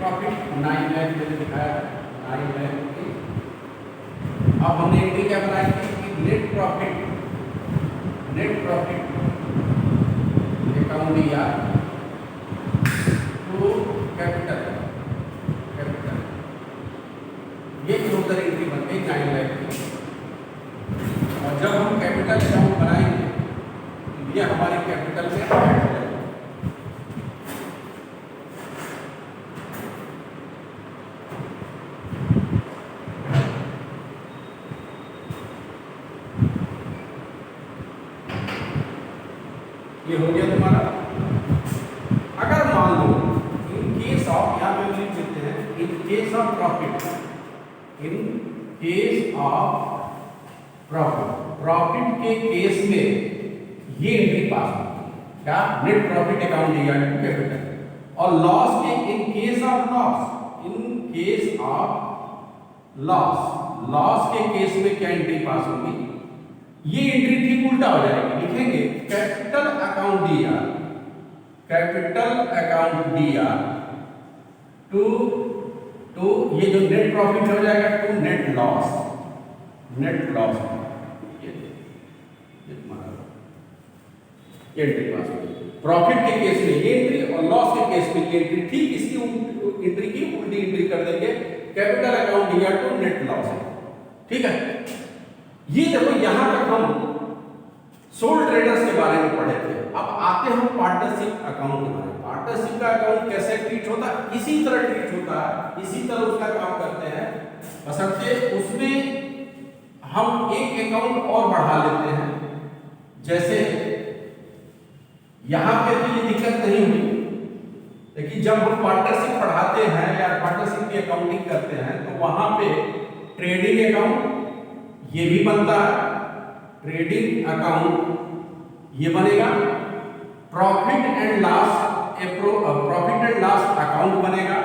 Profit 9 lakh मैंने दिखाया 9 लाख। अब हमने एंट्री क्या बनाई थी कि नेट प्रॉफिट अकाउंट दिया टू कैपिटल ये क्लोजर एंट्री बन गई 9 लाख की। और जब हम कैपिटल अकाउंट बनाएंगे तो ये हमारे कैपिटल में ऐड हो जाएगा। ये हो गया तुम्हारा। अगर मान लो इन केस ऑफ, यहाँ पे लिख देते हैं in case of profit, in case of profit के केस में ये एंट्री पास होती है क्या, नेट प्रॉफिट अकाउंट दिया टू कैपिटल। और लॉस के इन केस ऑफ लॉस के केस में क्या एंट्री पास होगी, ये एंट्री ठीक उल्टा हो जाएगी। लिखेंगे कैपिटल अकाउंट दिया टू ये जो नेट प्रॉफिट हो जाएगा टू नेट लॉस ये एंट्री पास होगी। प्रॉफिट के केस में ये एंट्री और लॉस के केस में ये एंट्री, ठीक इसकी एंट्री की उल्टी एंट्री कर देंगे। कैपिटल अकाउंट दिया टू नेट लॉस, ठीक है। ये देखो यहां तक हम सोल ट्रेडर्स के बारे में पढ़े थे। अब आते हम पार्टनरशिप अकाउंट के बारे में। पार्टनरशिप का अकाउंट कैसे ट्रीट होता है, इसी तरह ट्रीट होता है, इसी तरह उसका काम करते हैं। बशर्ते उसमें हम एक अकाउंट और बढ़ा लेते हैं। जैसे यहां पे तो ये दिक्कत नहीं हुई, लेकिन जब हम पार्टनरशिप पढ़ाते हैं या पार्टनरशिप की अकाउंटिंग करते हैं तो वहां पे ट्रेडिंग अकाउंट ये भी बनता है, ट्रेडिंग अकाउंट ये बनेगा, प्रॉफिट एंड लॉस अकाउंट बनेगा।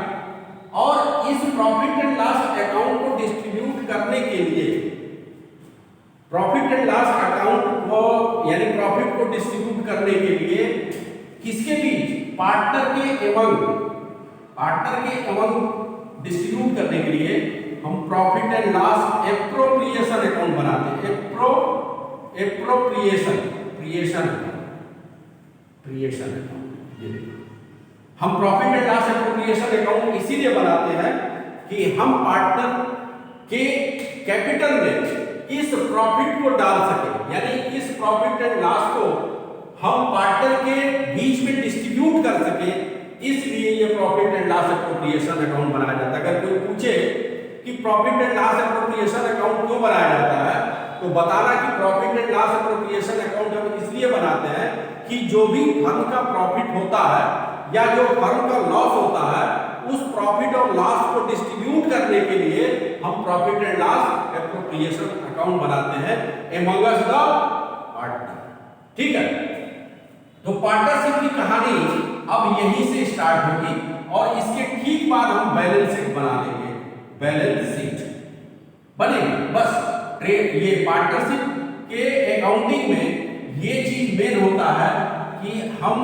और इस प्रॉफिट एंड लॉस अकाउंट को डिस्ट्रीब्यूट करने के लिए, प्रॉफिट एंड लॉस अकाउंट को यानी प्रॉफिट को डिस्ट्रीब्यूट करने के लिए किसके बीच, पार्टनर के एवं डिस्ट्रीब्यूट करने के लिए हम profit and loss appropriation account बनाते हैं। क्रिएशन अकाउंट हम profit and loss appropriation account इसीलिए बनाते हैं कि हम पार्टनर के कैपिटल में इस प्रॉफिट को डाल सके, यानी इस प्रॉफिट एंड लॉस को हम पार्टनर के बीच में डिस्ट्रीब्यूट कर सके। इसलिए ये profit and loss appropriation account बनाया जाता है। अगर कोई पूछे कि profit and loss appropriation account क्यों बनाया जाता है, तो बताना कि profit and loss appropriation account हम इसलिए बनाते हैं कि जो भी फर्म का प्रॉफिट होता है या जो फर्म का लॉस होता है, उस प्रॉफिट और लॉस को डिस्ट्रीब्यूट करने के लिए हम profit and loss appropriation account बनाते हैं अमंग अस द पार्टनर, ठीक है। तो पार्टनरशिप की कहानी अब यहीं से स्टार्ट होगी और इसके ठीक बाद हम बैलेंस शीट बना लेंगे। बैलेंस शीट बनेगी बस। ये पार्टनरशिप के अकाउंटिंग में ये चीज मेन होता है कि हम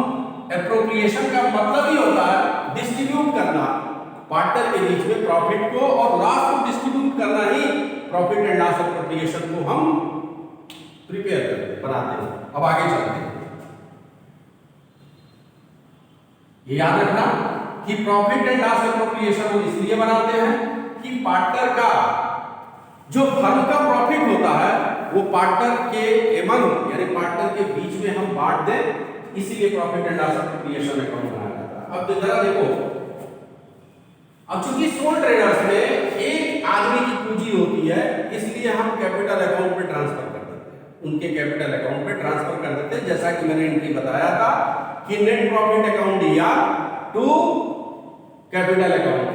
एप्रोप्रिएशन का मतलब ही होता है डिस्ट्रीब्यूट करना, पार्टनर के बीच में प्रॉफिट को और लॉस को डिस्ट्रीब्यूट करना ही प्रॉफिट एंड लॉस एप्रोप्रिएशन को हम प्रिपेयर करते बनाते हैं। अब आगे चलते हैं। ये याद रखना कि प्रॉफिट एंड लॉस एप्रोप्रिएशन हम इसलिए बनाते हैं कि पार्टनर का जो फर्म का प्रॉफिट होता है वो पार्टनर के एमंग यानी पार्टनर के बीच में हम बांट दें, इसीलिए profit and loss appropriation account बनाया जाता है। अब जरा देखो, अब चूंकि सोल ट्रेडर्स में एक आदमी की पूंजी होती है, इसलिए हम कैपिटल अकाउंट में ट्रांसफर कर देते हैं, उनके कैपिटल अकाउंट में ट्रांसफर कर देते हैं। जैसा कि मैंने एंट्री बताया था कि नेट प्रॉफिट अकाउंट दिया टू कैपिटल अकाउंट।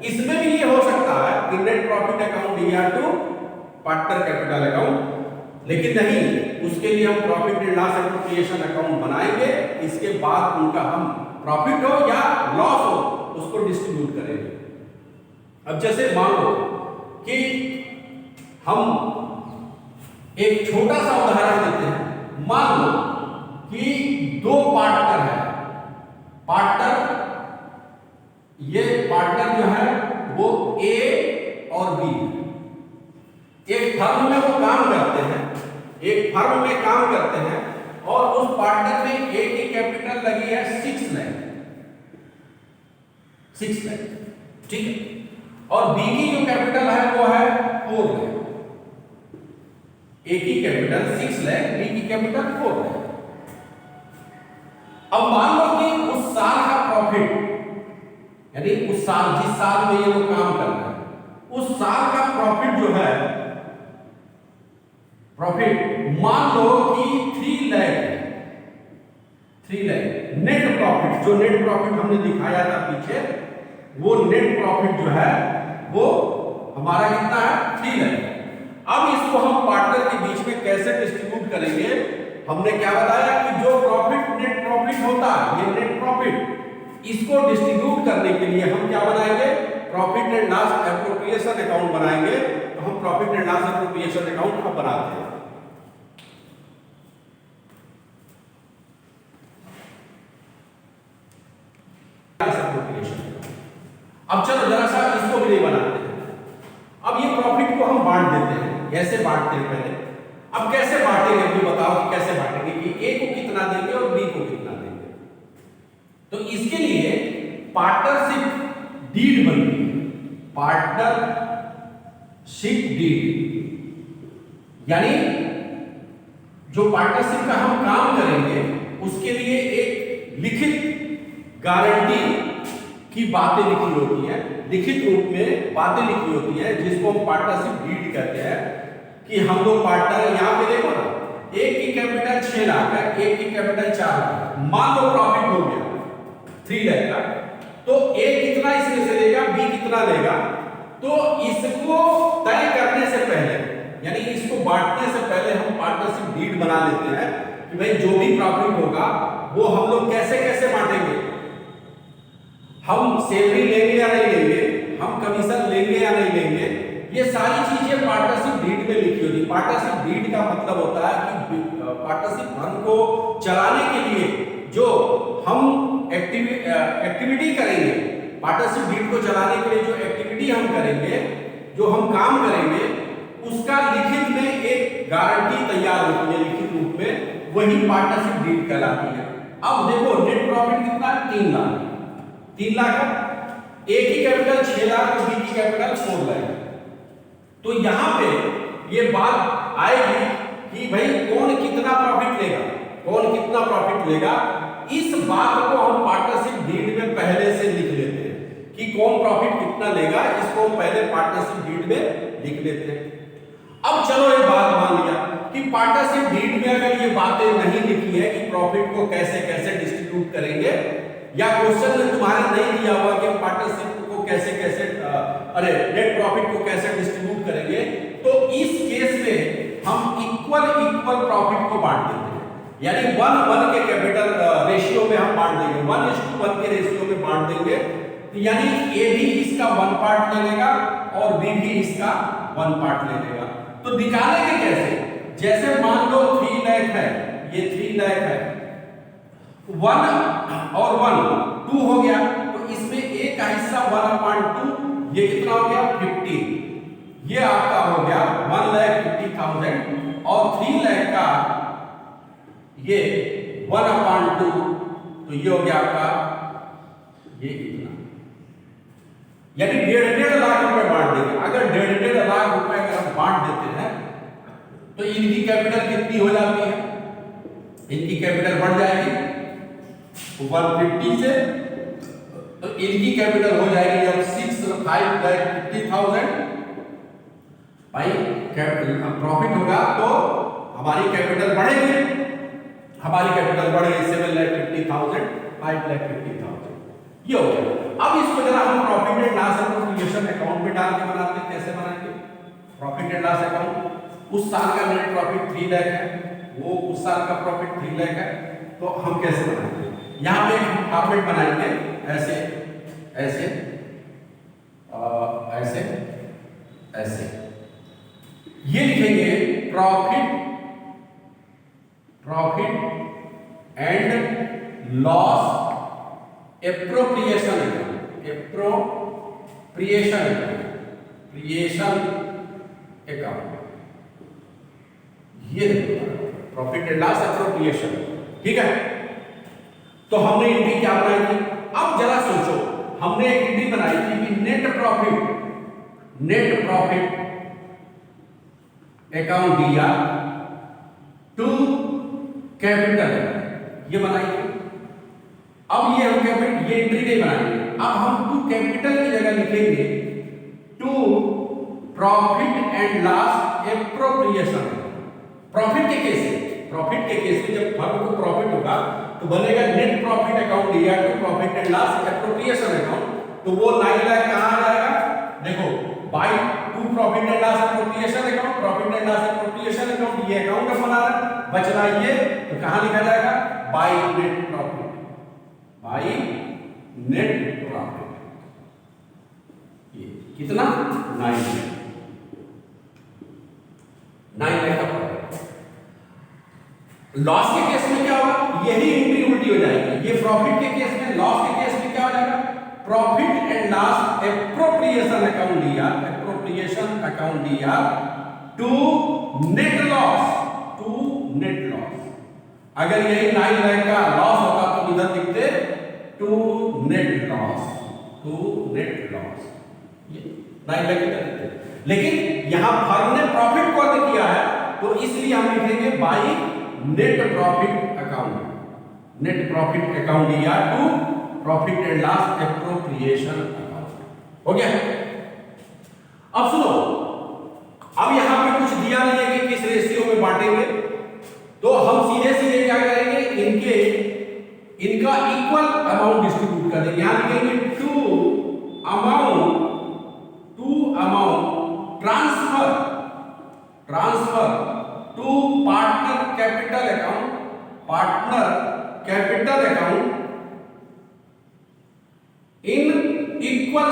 इसमें भी ये हो सकता है कि नेट प्रॉफिट अकाउंट दिया टू पार्टनर कैपिटल अकाउंट, लेकिन नहीं, उसके लिए हम profit and loss appropriation account बनाएंगे। इसके बाद उनका हम प्रॉफिट हो या लॉस हो उसको डिस्ट्रीब्यूट करेंगे। अब जैसे मान लो कि हम एक छोटा सा उदाहरण देते हैं। मान लो कि दो पार्टनर है, पार्टनर ये पार्टनर वो ए और बी। एक फर्म में वो काम करते हैं, एक फर्म में काम करते हैं और उस पार्टनर में ए की कैपिटल लगी है 6 लाख, 6 लाख, ठीक है। और बी की जो कैपिटल है वो है 4 लाख। ए की कैपिटल 6 लाख, बी की कैपिटल 4 लाख। अब मान लो कि उस साल का प्रॉफिट, यानी उस साल जिस साल में ये लोग काम कर रहे हैं, उस साल का प्रॉफिट जो है, प्रॉफिट मान लो कि 3 लाख है, 3 लाख नेट प्रॉफिट। जो नेट प्रॉफिट हमने दिखाया था पीछे, वो नेट प्रॉफिट जो है वो हमारा कितना है, 3 लाख। अब इसको हम पार्टनर के बीच में कैसे डिस्ट्रीब्यूट करेंगे? हमने क्या बताया कि जो प्रॉफिट नेट प्रॉफिट होता है, ये नेट प्रॉफिट, इसको डिस्ट्रीब्यूट करने के लिए हम क्या बनाएंगे? Profit and loss appropriation account बनाएंगे। तो हम profit and loss appropriation account अब बनाते हैं। अब चलो जरा सा इसको भी नहीं बनाते हैं। अब ये प्रॉफिट को हम बांट देते हैं। कैसे बांटते हैं पहले? अब कैसे बांटेंगे भी बताओ कि कैसे बांटेंगे, कि ए को कितना देंगे और बी को कितना देंगे। तो इसके लिए पार्टनरशिप डीड बनती है, पार्टनरशिप डीड। यानी जो पार्टनरशिप का हम काम करेंगे उसके लिए एक लिखित गारंटी की बातें लिखी होती है, लिखित रूप में बातें लिखी होती है, जिसको हम पार्टनरशिप डीड कहते हैं। कि हम लोग पार्टनर, यहां पे देखो ना, एक की कैपिटल 6 लाख है, एक की कैपिटल 4 लाख। मान लो प्रॉफिट हो गया 3 लाख का, तो ए कितना इसमें से लेगा, बी कितना लेगा। तो इसको तय करने से पहले, यानी इसको बांटने से पहले हम पार्टनरशिप डीड बना लेते हैं कि भाई जो भी प्रॉफिट होगा वो हम लोग कैसे कैसे बांटेंगे। हम सैलरी लेंगे या नहीं लेंगे, हम कमीशन लेंगे या नहीं लेंगे, ये सारी चीजें पार्टनरशिप डीड में लिखी होती है। पार्टनरशिप डीड का मतलब होता है कि पार्टनरशिप फर्म को चलाने के लिए जो हम एक्टिविटी करेंगे, पार्टनरशिप डीड को चलाने के लिए जो एक्टिविटी हम करेंगे, जो हम काम करेंगे, उसका लिखित में एक गारंटी तैयार होती है लिखित रूप में, वही पार्टनरशिप डीड कहलाती है। अब देखो नेट प्रॉफिट कितना है, 3 लाख, 3 लाख। ए की कैपिटल 6 लाख और बी की कैपिटल 4 लाख। तो यहां पे ये बात आएगी कि भाई कौन कितना प्रॉफिट लेगा, कौन कितना प्रॉफिट लेगा। इस बात को हम पार्टनरशिप डीड में पहले से लिख लेते हैं कि कौन प्रॉफिट कितना लेगा, इसको हम पहले पार्टनरशिप डीड में लिख लेते हैं। अब चलो एक बात मान लिया कि पार्टनरशिप डीड में अगर ये बातें नहीं लिखी है कि प्रॉफिट को कैसे कैसे डिस्ट्रीब्यूट करेंगे, या क्वेश्चन में तुम्हारा नहीं दिया हुआ कि पार्टनरशिप को कैसे कैसे नेट प्रॉफिट को कैसे डिस्ट्रीब्यूट करेंगे, तो इस केस में हम इक्वल प्रॉफिट को बांट देते हैं। यानी 1:1 के कैपिटल रेशियो में हम बांट देंगे, 1:1 के रेशियो में बांट देंगे। तो यानी ए भी इसका 1 पार्ट ले लेगा और बी भी इसका 1 पार्ट ले लेगा। तो निकालेंगे कैसे? जैसे मान लो 3 लाख है, ये 3 लाख है, 1 और 1 2 हो गया, तो इसमें ए का हिस्सा 1/2, ये कितना हो गया 50। ये आपका हो गया 1,50,000 और 3 लाख का ये 1/2, तो ये हो गया आपका ये इतना, यानी 1.5 लाख रुपए बांट देंगे। अगर 1.5 लाख रुपए अगर हम बांट देते हैं तो इनकी कैपिटल कितनी हो जाती है? इनकी कैपिटल बढ़ जाएगी 150 से, तो इनकी कैपिटल हो जाएगी अब 5,50,000। भाई प्रॉफिट होगा तो हमारी कैपिटल बढ़ेगी, हमारी कैपिटल बढ़ गई 7,50,000, 5,50,000, ये हो गया। अब इसको जरा हम profit and loss appropriation account में डाल के बनाते हैं। कैसे बनाएंगे प्रॉफिट एंड लॉस अकाउंट? उस साल का नेट प्रॉफिट 3 लाख है, वो उस साल का प्रॉफिट 3 लाख है, तो हम कैसे बनाएंगे? यहां पे हम फॉर्मेट बनाएंगे ऐसे ऐसे ऐसे ऐसे, ये लिखेंगे profit and loss appropriation account, creation account, ये प्रॉफिट एंड लॉस एप्रोप्रिएशन। ठीक है, तो हमने एंट्री क्या बनाई थी? अब जरा सोचो, हमने एक एंट्री बनाई थी कि नेट प्रॉफिट अकाउंट दिया टू कैपिटल, ये बनाई थी। अब ये हम कैपिटल, ये एंट्री नहीं बनाएंगे, अब हम टू कैपिटल की जगह लिखेंगे to profit and loss appropriation. Profit के केस में जब फर्म को प्रॉफिट होगा तो बनेगा नेट प्रॉफिट अकाउंट दिया to profit and loss appropriation account. तो वो 9 लाख कहां आ जाएगा? देखो, by to profit and loss appropriation account, profit and loss appropriation account, ये अकाउंट हम बना रहे हैं, बच रहा है ये, तो कहां लिखा जाएगा? Bye net profit, bye net profit. ये कितना? 9 लाख का प्रॉफिट। लॉस के केस में क्या होगा? यही एंट्री उल्टी हो जाएगी। ये प्रॉफिट के केस में, लॉस के केस में क्या हो जाएगा? Profit and loss appropriation account दिया टू नेट लॉस, अगर यही 9 लाख का लॉस होता तो इधर लिखते टू नेट लॉस, ये 9 लाख इधर लिखते। लेकिन यहां फर्म ने प्रॉफिट को अर्न किया है तो इसलिए हम लिखेंगे बाय नेट प्रॉफिट अकाउंट दिया to profit and loss appropriation account. हो गया? अब सुनो, अब यहां पे कुछ दिया नहीं है कि किस रेशियो में बांटेंगे, तो हम सीधे क्या करेंगे? इनका इक्वल अमाउंट डिस्ट्रीब्यूट कर देंगे। यहां लिखेंगे to amount transfer to partner capital account in equal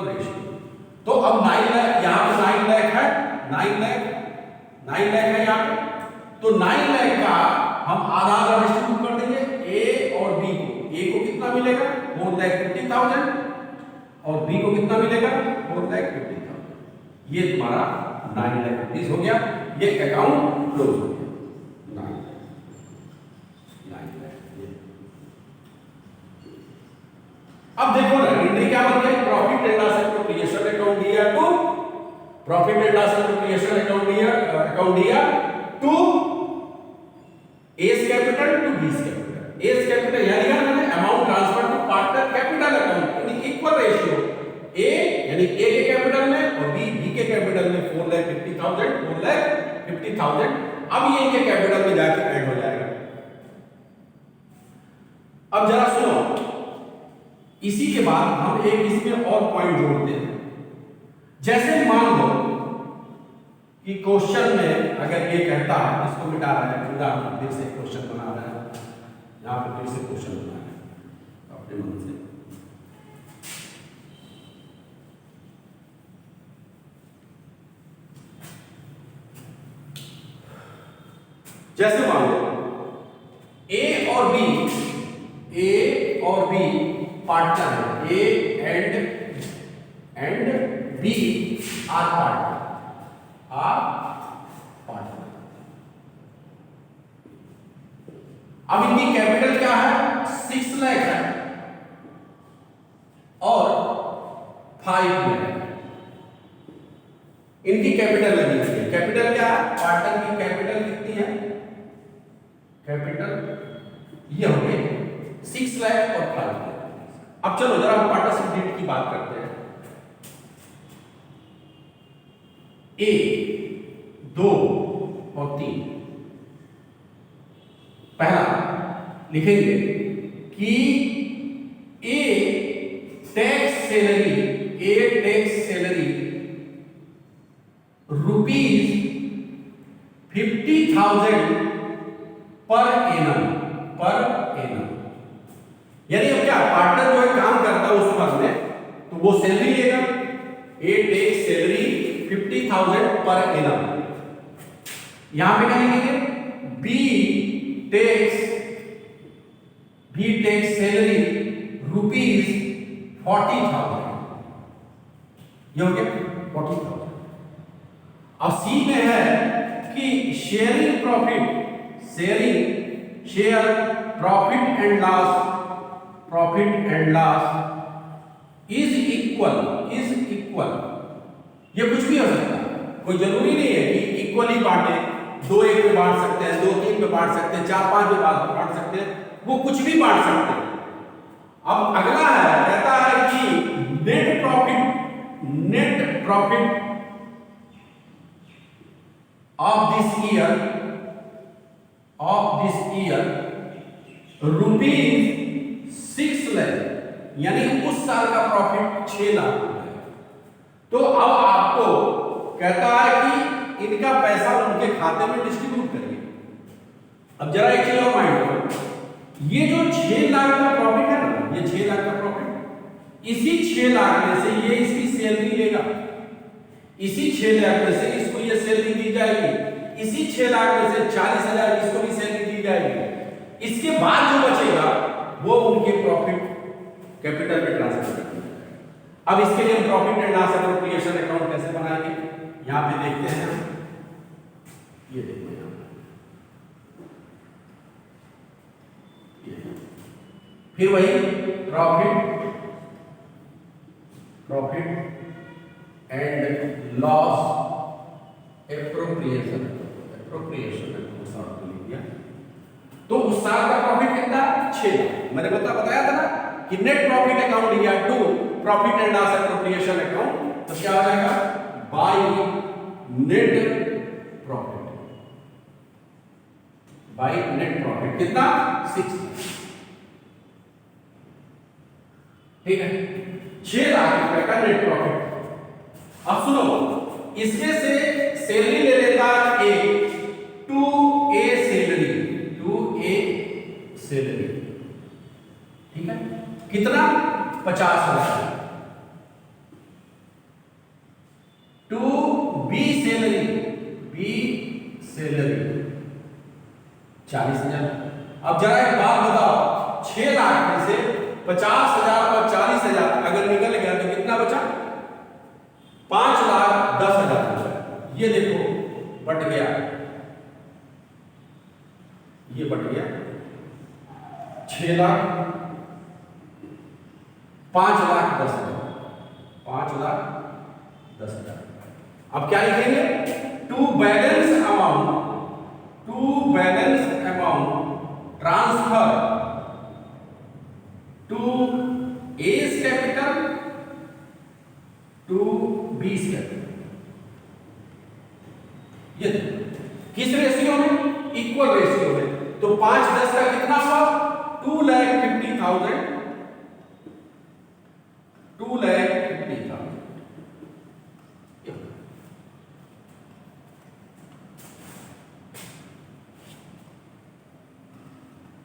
ratio. तो अब 9 लाख, यहां पे 9 लाख है, 9 लाख है यहां पे, तो 9 लाख का हम आधा डिस्ट्रीब्यूट कर देंगे ए और बी को। ए को कितना मिलेगा? 4,50,000 और बी को कितना मिलेगा? 4,50,000। ये तुम्हारा 9 लाख रुपीस हो गया, ये अकाउंट क्लोज हो गया। 9 लाख। अब देखो ना, एंट्री क्या बन गई? Profit and loss appropriation account दिया to profit and loss appropriation account दिया to A's capital to B's capital. A's capital यानी क्या? मैंने amount transfer to partner capital account यानी इक्वल रेशियो, ए यानी ए के कैपिटल में और बी के कैपिटल में 4,50,000। अब ये इनके कैपिटल में जाके ऐड हो जाएगा। अब जरा सुनो, इसी के बाद हम एक इसमें और पॉइंट जोड़ते हैं। जैसे मान लो कि क्वेश्चन में अगर ये कहता है, इसको मिटा रहा है, पूरा फिर से क्वेश्चन बना रहा है, यहां पे फिर से क्वेश्चन बना है अपने मन से। जैसे मान लो ए और बी पार्टनर है, A and B are partner. अब इनकी कैपिटल क्या है? 6 लाख है और 5 लाख। इनकी कैपिटल लगी हुई है। कैपिटल क्या है? पार्टनर की कैपिटल कितनी है? कैपिटल ये हो गई 6 लाख और 5 लाख। अब चलो जरा हम पार्टनरशिप डीड की बात करते हैं। ए 2 और 3, पहला लिखेंगे कि ए टैक्स सैलरी ₹50,000 पर एनम। यानी अब क्या, पार्टनर जो है काम करता है उस फर्म में, तो वो सैलरी लेगा। ए टेक्स सैलरी 50,000 पर एनम। यहां पे क्या लिखेंगे? बी टेक्स भी टेक्स सैलरी ₹40,000, ये हो गया 40,000। अब सी में है कि sharing profit, share profit and loss is equal, ये कुछ भी हो सकता है, कोई जरूरी नहीं है कि इक्वली बांटे, 2-1 में बांट सकते हैं, 2-3 में बांट सकते हैं, 4-5 में बांट सकते हैं, वो कुछ भी बांट सकते हैं। अब अगला है, कहता है कि net profit of this year ₹6 lakh, यानी उस साल का प्रॉफिट 6 लाख है। तो अब आपको कहता है कि इनका पैसा उनके खाते में डिस्ट्रीब्यूट करिए। अब जरा एक चीज और माइंड करो, ये जो 6 लाख का प्रॉफिट है ना, ये 6 लाख का प्रॉफिट, इसी 6 लाख में से ये इसकी सैलरी लेगा, इसी 6 लाख में से इसको ये सैलरी दी जाएगी, इसी 6 लाख में से 40,000 इसको भी सैलरी दी जाएगी। इसके बाद जो बचेगा वो उनके प्रॉफिट कैपिटल में ट्रांसफर कर दिया जाएगा। अब इसके लिए हम profit and loss appropriation account कैसे बनाएंगे, यहां पे देखते हैं। ये देखो यहां फिर वही प्रॉफिट एंड लॉस एप्रोप्रिएशन लिख दिया। तो उस साल का प्रॉफिट कितना, 6 लाख। मैंने बताया था ना कि नेट प्रॉफिट अकाउंट लिया to profit and loss appropriation account, तो क्या हो जाएगा, बाय नेट प्रॉफिट कितना, 6। ठीक है, 6 लाख रुपए का नेट प्रॉफिट। अब सुनो, इसमें से सैलरी ले लेता ए, 2A सैलरी, ठीक है, कितना, 50,000। 2B salary 40,000। अब जरा एक बात बताओ, 6 लाख में से 50,000 और 40,000 अगर निकल गया तो कितना बचा, 5,10,000 बचा। ये देखो बट गया, ये बट गया, 6 लाख 5,10,000, 5,10,000। अब क्या लिखेंगे, to balance amount transfer to A's capital to B's capital. ये किस रेशियो में, इक्वल रेशियो में। तो 5-10 का कितना हुआ, 2,50,000, 2,50,000।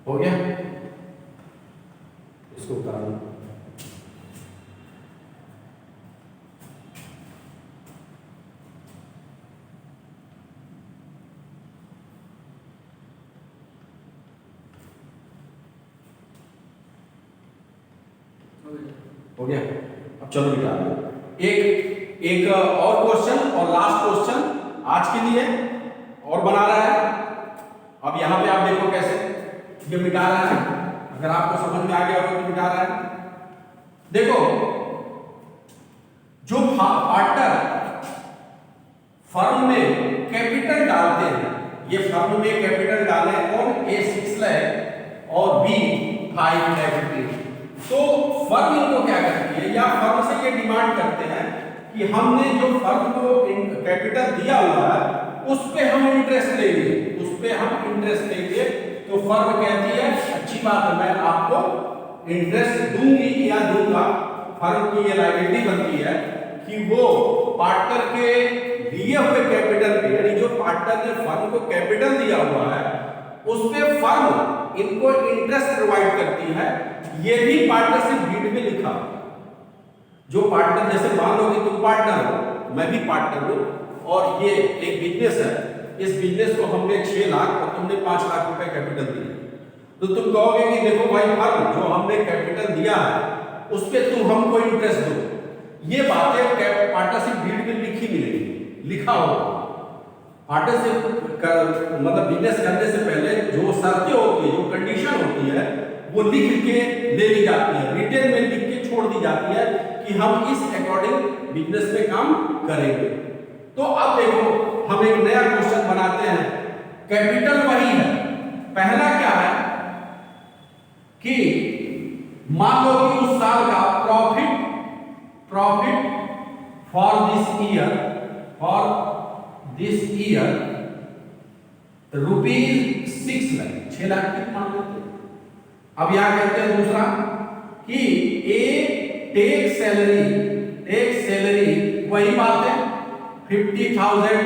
हो गया, इसको उतार दो। हो गया, अब चलो निकाल दो। एक और क्वेश्चन और लास्ट क्वेश्चन आज के लिए और बना रहा है। अब यहां पे आप देखो कैसे ये मिटा रहा है, अगर आपको समझ में आ गया हो तो मिटा रहा है। देखो, जो पार्टनर फर्म में कैपिटल डालते हैं, ये फर्म में कैपिटल डाले कौन, A 6 लाख और B 5 लाख रुपए। तो फर्म इनको क्या करती है, या फर्म से ये डिमांड करते हैं कि हमने जो फर्म को कैपिटल दिया हुआ है उस पे हम इंटरेस्ट लेंगे, तो फर्म कहती है अच्छी बात है, मैं आपको इंटरेस्ट दूंगी या दूंगा। फर्म की ये लायबिलिटी बनती है कि वो पार्टनर के दिए हुए कैपिटल पे, यानी जो पार्टनर ने फर्म को कैपिटल दिया हुआ है उस पे फर्म इनको इंटरेस्ट प्रोवाइड करती है। ये भी पार्टनरशिप डीड में लिखा, जो पार्टनर, जैसे मान लो कि तुम पार्टनर हो, मैं भी पार्टनर हूं, और ये एक बिजनेस है, इस बिजनेस को हमने 6 लाख और तुमने 5 लाख रुपए कैपिटल दिए। तो तुम कहोगे कि देखो भाई फर्म जो हमने कैपिटल दिया है उस पर तुम हमको इंटरेस्ट दो। ये बातें पार्टनरशिप डीड में लिखी मिलेगी, लिखा होगा। पार्टनरशिप मतलब बिजनेस करने से पहले जो शर्तें होती है, जो कंडीशन होती है, वो लिख के ले ली जाती है, रिटेन में लिख के छोड़ दी जाती है कि हम इस अकॉर्डिंग बिजनेस में काम करेंगे। तो अब देखो हम एक नया क्वेश्चन बनाते हैं। कैपिटल वही है, पहला क्या है कि मान लो कि उस साल का profit for this year ₹6 lakh, 6 lakh की मान लेते हैं। अब यहां कहते हैं दूसरा कि ए टेक सैलरी वही बात है 50,000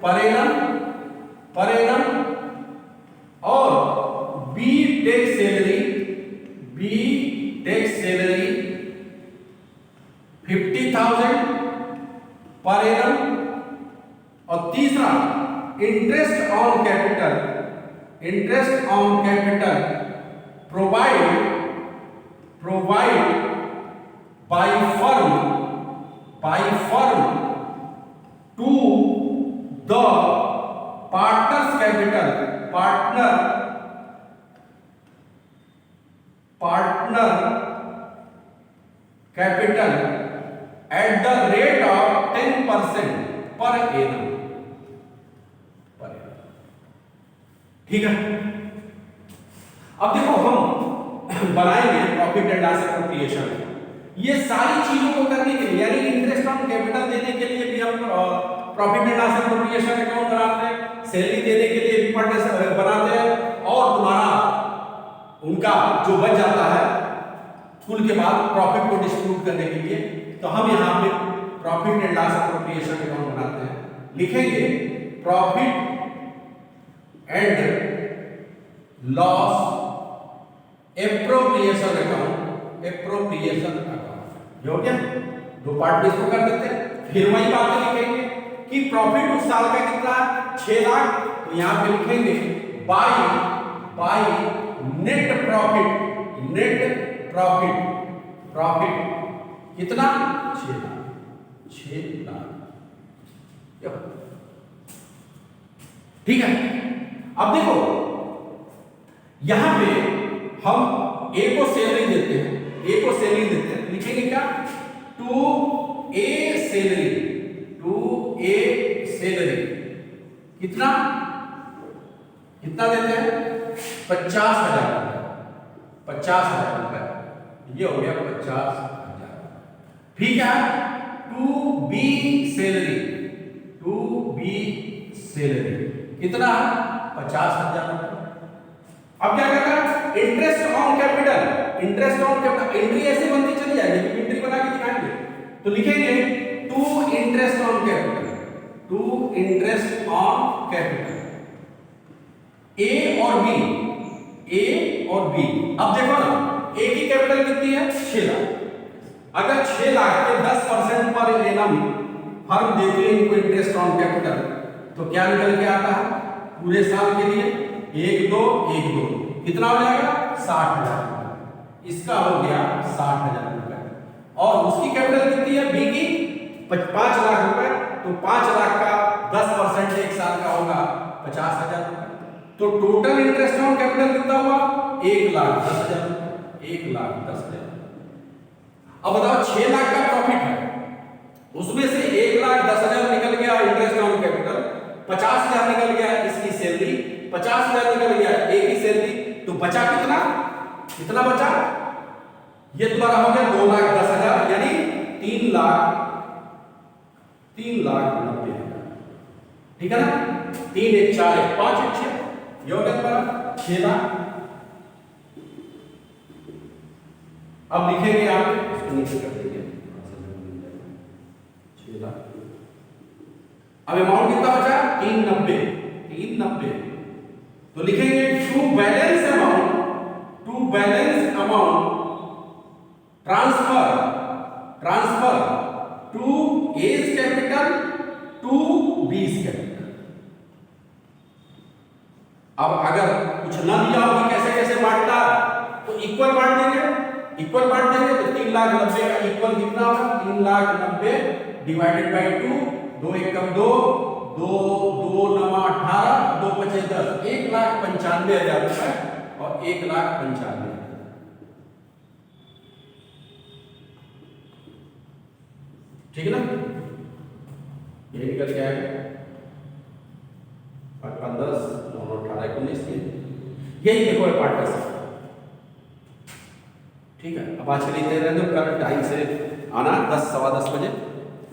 पर एनम और बी टेक सैलरी 50,000 पर एनम और तीसरा interest on capital provide by firm to the partner capital at the rate of 10% per annum. ठीक है। अब देखो हम बनाएंगे प्रॉफिट एंड लॉस एप्रोप्रिएशन। ये सारी चीजों को करने के लिए, यानी इंटरेस्ट ऑन कैपिटल देने के लिए भी हम profit and loss appropriation account बनाते हैं, सैलरी देने के लिए भी बनाते हैं, और तुम्हारा उनका जो बच जाता है कुल के बाद प्रॉफिट को डिस्ट्रीब्यूट करने के लिए, तो हम यहाँ पे profit and loss appropriation account बनाते हैं। लिखेंगे profit and loss appropriation account. ये हो गया, दो पार्ट में इसको कर देते हैं। फिर वही बात लिखेंगे कि प्रॉफिट उस साल का कितना, 6 लाख, तो यहां पे लिखेंगे बाय नेट प्रॉफिट कितना, 6 लाख। ठीक है। अब देखो यहां पे हम ए को सैलरी देते हैं, लिखेंगे क्या, टू ए सैलरी कितना देते हैं, 50,000 रुपए। ये हो गया 50,000। ठीक है। टू बी सैलरी कितना, 50,000 रुपए। अब क्या करना, इंटरेस्ट ऑन कैपिटल एंट्री ऐसे बनती चली जाएगी, एंट्री बना के दिखाएंगे। तो लिखेंगे to interest on capital A और बी। अब देखो ना, ए की कैपिटल कितनी है, 6 लाख। अगर 6 लाख के 10% पर एनम फर्म देती है इनको इंटरेस्ट ऑन कैपिटल, तो क्या निकल के आता है पूरे साल के लिए, 1 2 कितना हो जाएगा, 60,000 रुपए। इसका हो गया 60,000 रुपए। और उसकी कैपिटल कितनी है, बी की 5 लाख रुपए, तो 5 लाख का 10% एक साल का होगा 50,000 रुपए। तो टोटल इंटरेस्ट ऑन कैपिटल कितना हुआ, 1,10,000 रुपए, 1,10,000। अब बताओ 6 लाख का प्रॉफिट है, उसमें से 1,10,000 निकल गया इंटरेस्ट ऑन कैपिटल, 50,000 निकल गया इसकी सैलरी, 50,000 निकल गया ए की सैलरी, तो बचा कितना बचा, ये तुम्हारा हो गया 2,10,000, यानी 3,90,000। ठीक है ना, 3 1 4 1 5 1 6, ये हो गया तुम्हारा 6 लाख। अब लिखेंगे आप, इसको नीचे कर देंगे 6 लाख। अब अमाउंट कितना बचा, 390। तो लिखेंगे to balance amount transfer to A's capital to B's capital. अब अगर कुछ ना दिया हो कि कैसे इक्वल बांट देंगे तो 3,90,000 का इक्वल कितना होगा, 3,90,000 डिवाइडेड बाई 2, 2 एकम 2, 2 2 9 18, 2 5 10, 1,95,000 रुपए और 1,95,000। ठीक है ना, ये निकल के आएगा 15 9 18 19 के, यही देखो पार्ट का सब। ठीक है, अब आज के लिए इतने रहने दो, कल टाइम से आना 10 सवा 10 बजे।